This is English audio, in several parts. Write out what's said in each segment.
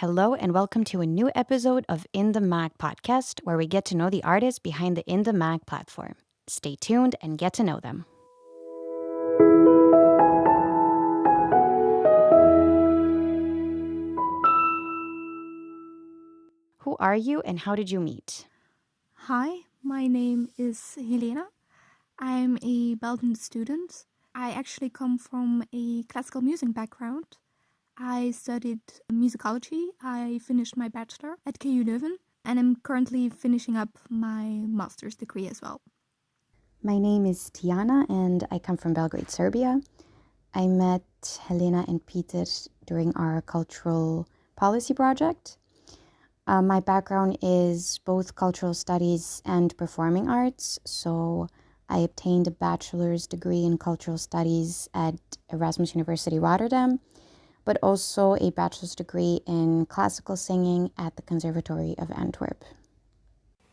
Hello and welcome to a new episode of In the Maak podcast, where we get to know the artists behind the In the Maak platform. Stay tuned and get to know them. Who are you and how did you meet? Hi, my name is Helena. I'm a Belgian student. I actually come from a classical music background. I studied musicology. I finished my bachelor at KU Leuven and I'm currently finishing up my master's degree as well. My name is Tiana and I come from Belgrade, Serbia. I met Helena and Peter during our cultural policy project. My background is both cultural studies and performing arts, so I obtained a bachelor's degree in cultural studies at Erasmus University Rotterdam, but also a bachelor's degree in classical singing at the Conservatory of Antwerp.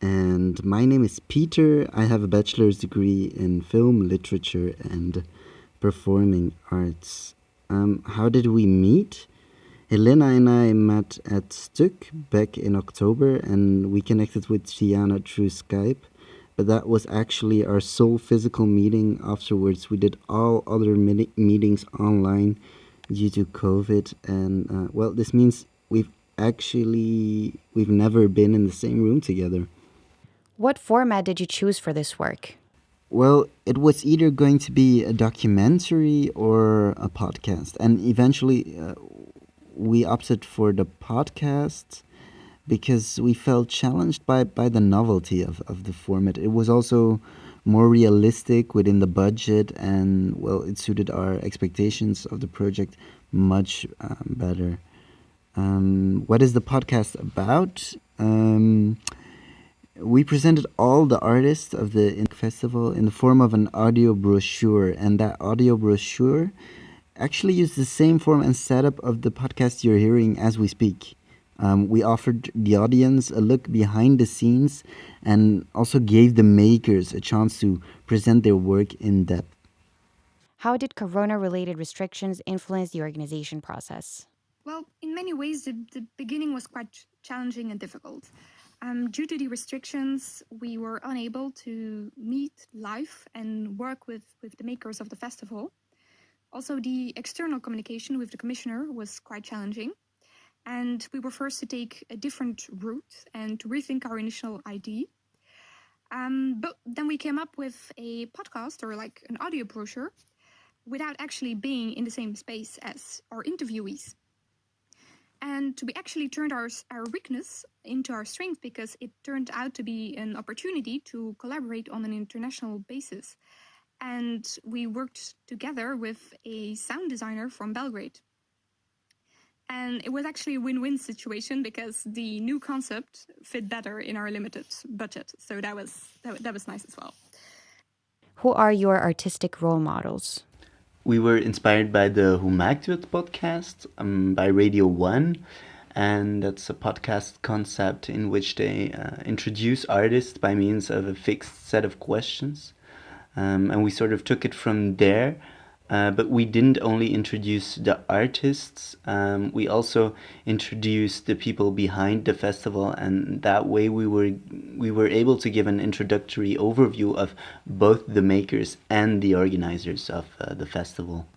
And my name is Peter. I have a bachelor's degree in film, literature, and performing arts. How did we meet? Helena and I met at Stuk back in October, and we connected with Tiana through Skype. But that was actually our sole physical meeting. Afterwards, we did all other meetings online due to COVID. And, this means we've never been in the same room together. What format did you choose for this work? Well, it was either going to be a documentary or a podcast. And eventually, we opted for the podcast because we felt challenged by the novelty of the format. It was also more realistic within the budget, and, well, it suited our expectations of the project much better. What is the podcast about? We presented all the artists of the festival in the form of an audio brochure, and that audio brochure actually used the same form and setup of the podcast you're hearing as we speak. We offered the audience a look behind the scenes and also gave the makers a chance to present their work in depth. How did corona-related restrictions influence the organization process? Well, in many ways, the beginning was quite challenging and difficult. Due to the restrictions, we were unable to meet live and work with the makers of the festival. Also, the external communication with the commissioner was quite challenging. And we were forced to take a different route and to rethink our initial idea. But then we came up with a podcast or like an audio brochure without actually being in the same space as our interviewees. And we actually turned our weakness into our strength because it turned out to be an opportunity to collaborate on an international basis. And we worked together with a sound designer from Belgrade. And it was actually a win-win situation because the new concept fit better in our limited budget. So that was nice as well. Who are your artistic role models? We were inspired by the Maak podcast by Radio 1. And that's a podcast concept in which they introduce artists by means of a fixed set of questions. And we sort of took it from there. But we didn't only introduce the artists, we also introduced the people behind the festival, and that way we were able to give an introductory overview of both the makers and the organizers of the festival.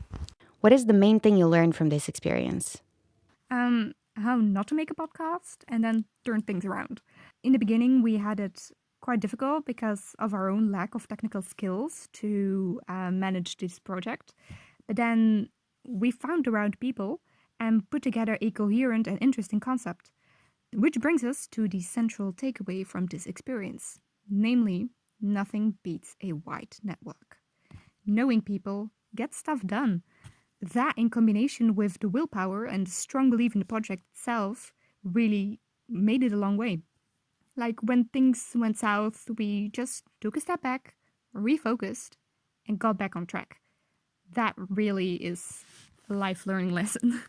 What is the main thing you learned from this experience? How not to make a podcast and then turn things around. In the beginning, we had it quite difficult because of our own lack of technical skills to manage this project. But then we found the right people and put together a coherent and interesting concept, which brings us to the central takeaway from this experience. Namely, nothing beats a wide network. Knowing people gets stuff done. That, in combination with the willpower and the strong belief in the project itself, really made it a long way. Like when things went south, we just took a step back, refocused, and got back on track. That really is a life learning lesson.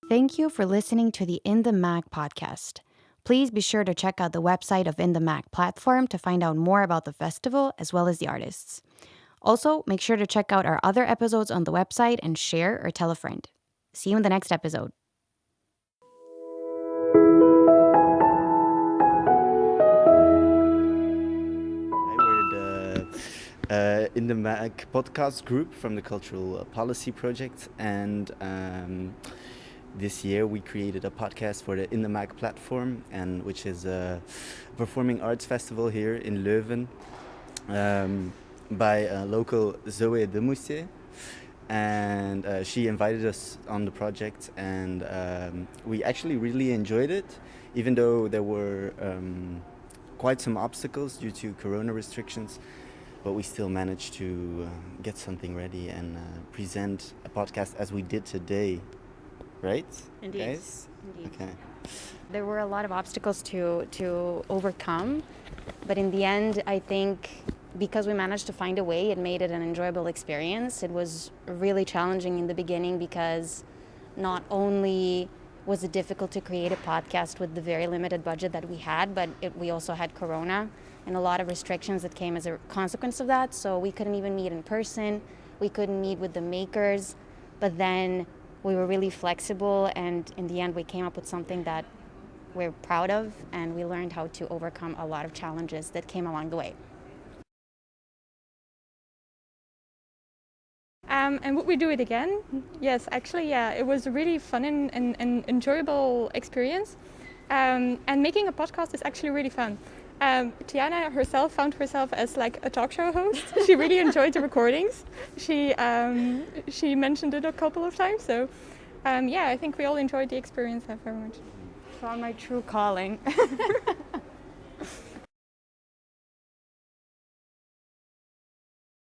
Thank you for listening to the In the Maak podcast. Please be sure to check out the website of In the Maak platform to find out more about the festival as well as the artists. Also, make sure to check out our other episodes on the website and share or tell a friend. See you in the next episode. in the Maak podcast group from the Cultural Policy Project, and this year we created a podcast for the In the Maak platform, and which is a performing arts festival here in Leuven, by local Zoe de Mousset, and she invited us on the project, and we actually really enjoyed it, even though there were quite some obstacles due to corona restrictions, but we still managed to get something ready and present a podcast as we did today, right? Indeed. Guys? Indeed. Okay. There were a lot of obstacles to overcome, but in the end, I think because we managed to find a way, it made it an enjoyable experience. It was really challenging in the beginning because not only was it difficult to create a podcast with the very limited budget that we had, but we also had Corona and a lot of restrictions that came as a consequence of that. So we couldn't even meet in person. We couldn't meet with the makers, but then we were really flexible, and in the end we came up with something that we're proud of, and we learned how to overcome a lot of challenges that came along the way. And would we do it again? Yes, actually, yeah. It was a really fun and enjoyable experience. And making a podcast is actually really fun. Tiana herself found herself as like a talk show host. She really enjoyed the recordings. She mentioned it a couple of times. So yeah, I think we all enjoyed the experience very much. Found my true calling.